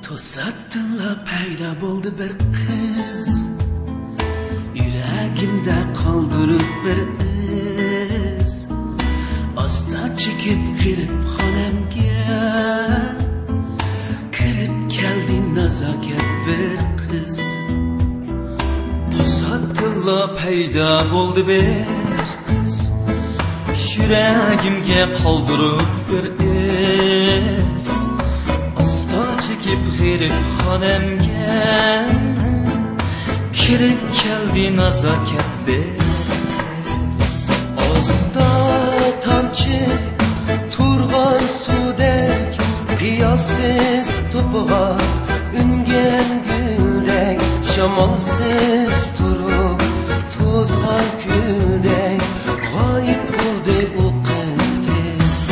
To'satdan paydo bo'ldi bir qiz, yuragimda qoldirib bir iz. Asta chekib kirib xonamga, kirib keldi nazokat bir qiz. To'satdan paydo bo'ldi bir qiz, yuragimga qoldirib bir iz. Asta çekip girip xonamga, kirib keldi nazokat biz. Asta tomchi turg'an suvdek, qiyossiz to'pig'a ungan guldek, shamolsiz turib to'zg'an kuldek, g'oyib bo'ldi bu qiz tez.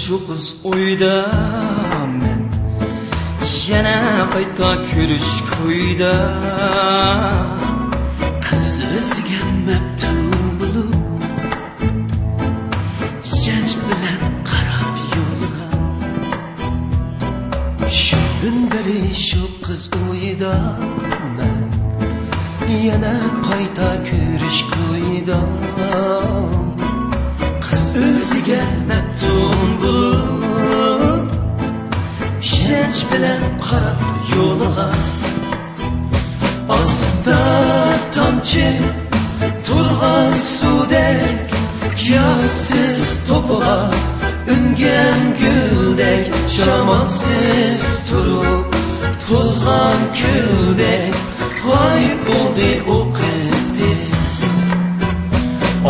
Şu kız oyda men, yana qayta ko'rish ko'yda. Qiz o'ziga maftun bo'lib, janj bilan qarab yo'liga. Shundan beri shu qiz oyda men, yana qayta ko'rish ko'yda. Qiz o'ziga maftun bo'lib, janj bilan qarab yo'liga. Asta tomchi turg'an suvdek, qiyossiz to'pig'a ungan guldek, shamolsiz turib to'zg'an kuldek, g'oyib bo'ldi u qiz tez.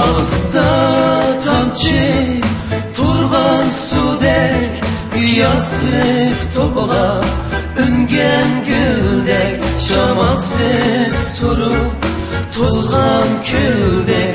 Asta tomchi turg'an suvdek, qiyossiz to'pig'a ungan guldek, shamolsiz turib to'zg'an kuldek,